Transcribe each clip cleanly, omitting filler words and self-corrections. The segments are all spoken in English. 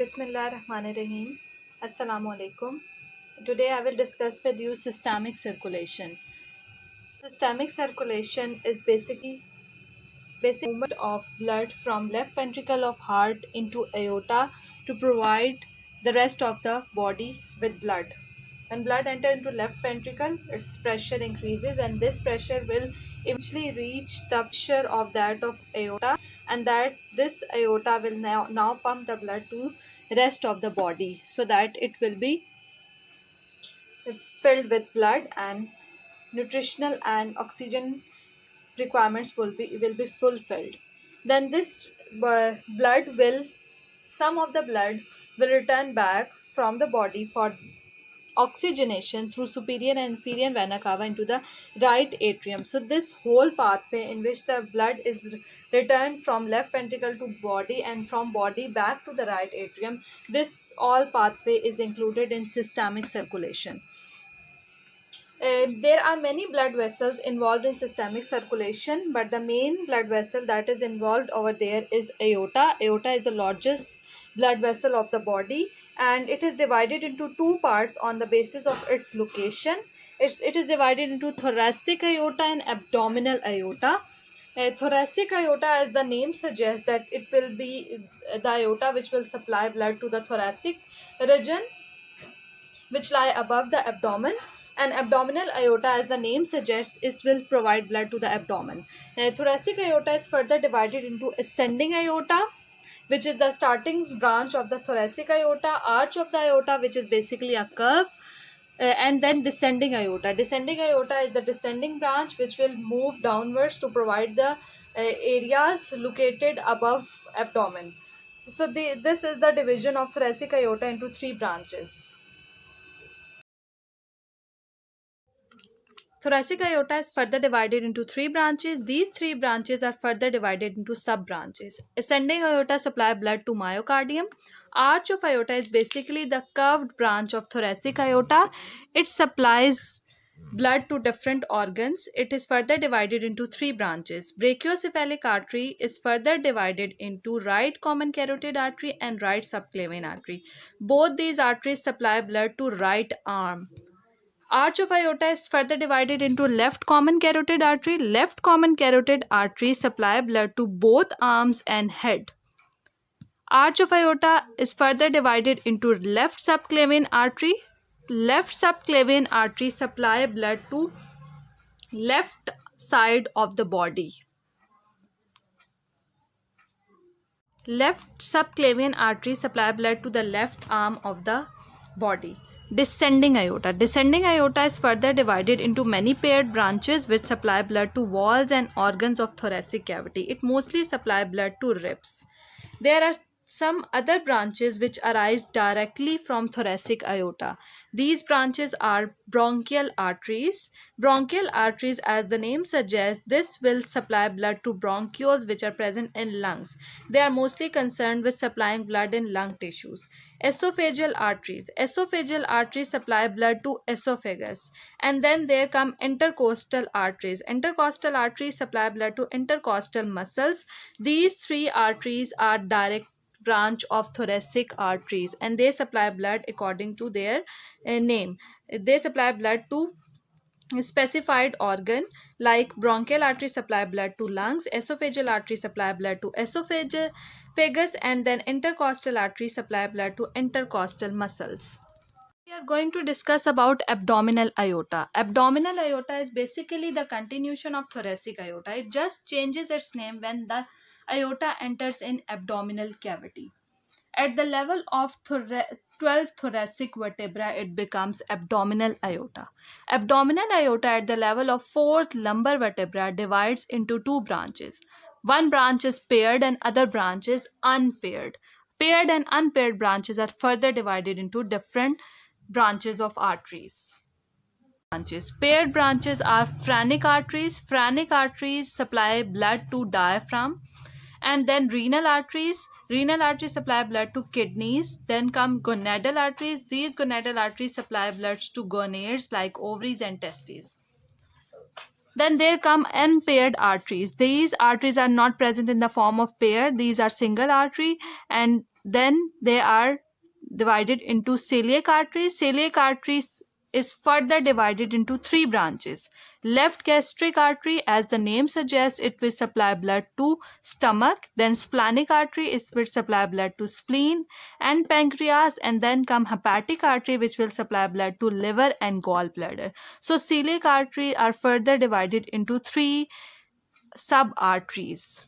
Bismillahirrahmanirrahim. Assalamu alaikum. Today I will discuss with you systemic circulation. Systemic circulation is basically movement of blood from left ventricle of heart into aorta to provide the rest of the body with blood. When blood enters into left ventricle, its pressure increases, and this pressure will eventually reach the pressure of that of aorta, and that this aorta will now pump the blood to rest of the body so that it will be filled with blood, and nutritional and oxygen requirements will be fulfilled. Then this blood will some of the blood will return back from the body for oxygenation through superior and inferior vena cava into the right atrium. So this whole pathway in which the blood is returned from left ventricle to body and from body back to the right atrium, this all pathway is included in systemic circulation. There are many blood vessels involved in systemic circulation, but the main blood vessel that is involved over there is aorta. Aorta is the largest blood vessel of the body, and it is divided into two parts on the basis of its location. It is divided into thoracic aorta and abdominal aorta. Thoracic aorta, as the name suggests, that it will be the aorta which will supply blood to the thoracic region, which lie above the abdomen. And abdominal aorta, as the name suggests, it will provide blood to the abdomen. Thoracic aorta is further divided into ascending aorta, which is the starting branch of the thoracic aorta, arch of the aorta, which is basically a curve, and then descending aorta. Descending aorta is the descending branch which will move downwards to provide the areas located above abdomen. So this is the division of thoracic aorta into three branches. Thoracic aorta is further divided into three branches. These three branches are further divided into sub-branches. Ascending aorta supply blood to myocardium. Arch of aorta is basically the curved branch of thoracic aorta. It supplies blood to different organs. It is further divided into three branches. Brachiocephalic artery is further divided into right common carotid artery and right subclavian artery. Both these arteries supply blood to right arm. Arch of aorta is further divided into left common carotid artery. Left common carotid artery supply blood to both arms and head. Arch of aorta is further divided into left subclavian artery. Left subclavian artery supply blood to left side of the body. Left subclavian artery supply blood to the left arm of the body. Descending aorta. Descending aorta is further divided into many paired branches which supply blood to walls and organs of thoracic cavity. It mostly supply blood to ribs. There are some other branches which arise directly from thoracic aorta. These branches are bronchial arteries. Bronchial arteries, as the name suggests, this will supply blood to bronchioles which are present in lungs. They are mostly concerned with supplying blood in lung tissues. Esophageal arteries. Esophageal arteries supply blood to esophagus. And then there come intercostal arteries. Intercostal arteries supply blood to intercostal muscles. These three arteries are direct branch of thoracic arteries, and they supply blood according to their name. They supply blood to specified organ, like bronchial artery supply blood to lungs, esophageal artery supply blood to esophagus, and then intercostal artery supply blood to intercostal muscles. We are going to discuss about abdominal aorta. Abdominal aorta is basically the continuation of thoracic aorta. It just changes its name when the aorta enters in abdominal cavity. At the level of 12 thoracic vertebra, it becomes abdominal aorta. Abdominal aorta at the level of 4th lumbar vertebra divides into two branches. One branch is paired and other branch is unpaired. Paired and unpaired branches are further divided into different branches of arteries. Paired branches are phrenic arteries. Phrenic arteries supply blood to diaphragm. And then renal arteries. Renal arteries supply blood to kidneys. Then come gonadal arteries. These gonadal arteries supply blood to gonads like ovaries and testes. Then there come unpaired arteries. These arteries are not present in the form of pair. These are single artery, and then they are divided into celiac arteries. Celiac arteries is further divided into three branches. Left gastric artery, as the name suggests, it will supply blood to stomach. Then splenic artery, it will supply blood to spleen and pancreas. And then come hepatic artery, which will supply blood to liver and gallbladder. So celiac artery are further divided into three sub-arteries.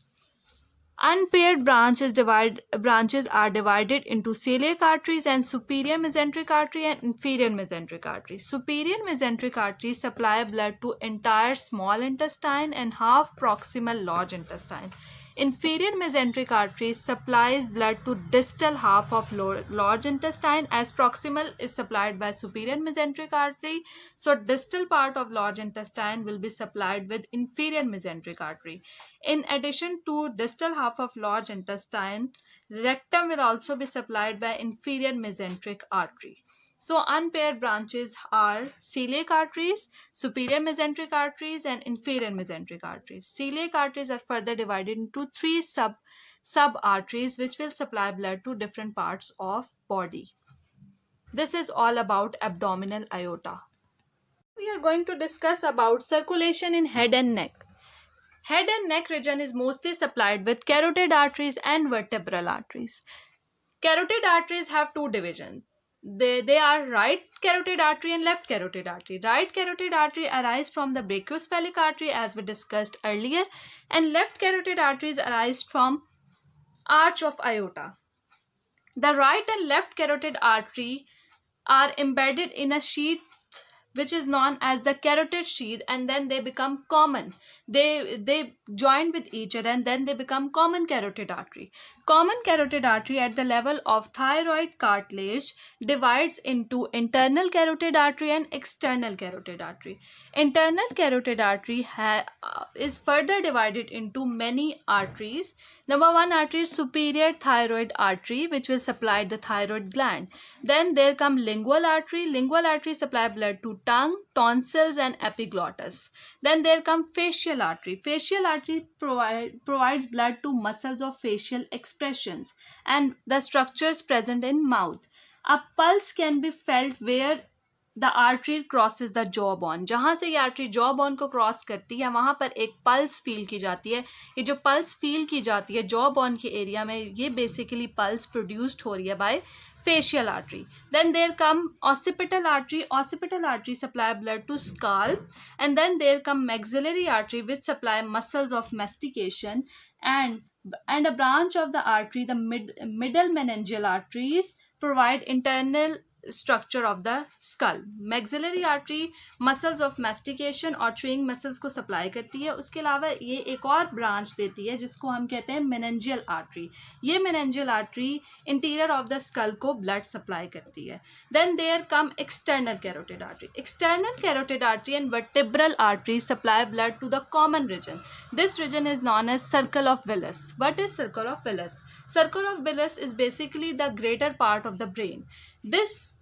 Unpaired branches are divided into celiac arteries and superior mesenteric artery and inferior mesenteric artery. Superior mesenteric arteries supply blood to entire small intestine and half proximal large intestine. Inferior mesenteric arteries supplies blood to distal half of large intestine, as proximal is supplied by superior mesenteric artery. So distal part of large intestine will be supplied with inferior mesenteric artery. In addition to distal half of large intestine, rectum will also be supplied by inferior mesenteric artery. So unpaired branches are celiac arteries, superior mesenteric arteries, and inferior mesenteric arteries. Celiac arteries are further divided into three sub-arteries which will supply blood to different parts of body. This is all about abdominal aorta. We are going to discuss about circulation in head and neck. Head and neck region is mostly supplied with carotid arteries and vertebral arteries. Carotid arteries have two divisions. They are right carotid artery and left carotid artery. Right carotid artery arises from the brachiocephalic artery, as we discussed earlier, and left carotid arteries arise from arch of aorta. The right and left carotid artery are embedded in a sheath which is known as the carotid sheath, and then they become common. They join with each other and then they become common carotid artery. Common carotid artery at the level of thyroid cartilage divides into internal carotid artery and external carotid artery. Internal carotid artery is further divided into many arteries. Number one artery is superior thyroid artery, which will supply the thyroid gland. Then there come lingual artery. Lingual artery supply blood to tongue, tonsils, and epiglottis. Then there come facial artery. Facial artery provides blood to muscles of facial expressions and the structures present in mouth. A pulse can be felt where the artery crosses the jawbone. जहाँ से ये artery jawbone को cross करती है वहाँ पर एक pulse feel की जाती है. ये जो pulse feel की जाती है jawbone के area में, ये basically pulse produced हो रही है by facial artery. Then there come occipital artery. Occipital artery supply blood to scalp, and then there come maxillary artery, which supply muscles of mastication, and a branch of the artery, the middle meningeal arteries, provide internal structure of the skull. Maxillary artery muscles of mastication और chewing muscles को supply करती है. उसके अलावा ये एक और branch देती है जिसको हम कहते हैं meningeal artery. ये meningeal artery interior of the skull को blood supply करती है. Then there come external carotid artery. External carotid artery and vertebral artery supply blood to the common region. This region is known as circle of Willis. What is circle of Willis? Circle of Willis is basically the greater part of the brain. This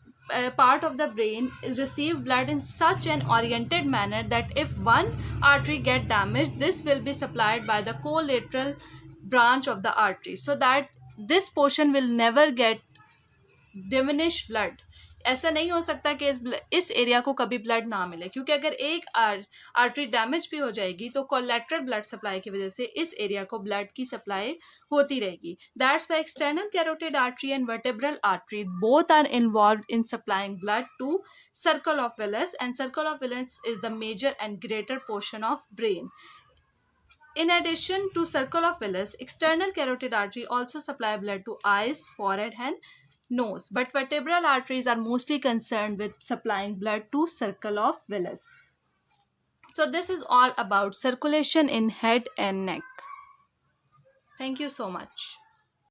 part of the brain is receive blood in such an oriented manner that if one artery get damaged, this will be supplied by the collateral branch of the artery, so that this portion will never get diminished blood. ऐसा नहीं हो सकता कि इस area को कभी blood ना मिले, क्योंकि अगर एक आर्टरी डैमेज भी हो जाएगी तो कोलैटरल ब्लड सप्लाई की वजह से इस एरिया को ब्लड की सप्लाई होती रहेगी. That's why external carotid artery and vertebral artery both are involved in supplying blood to circle of Willis, and circle of Willis is the major and greater portion of brain. In addition to circle of Willis, external carotid artery also supply blood to eyes, forehead, and nose. But vertebral arteries are mostly concerned with supplying blood to circle of Willis. So this is all about circulation in head and neck. Thank you so much.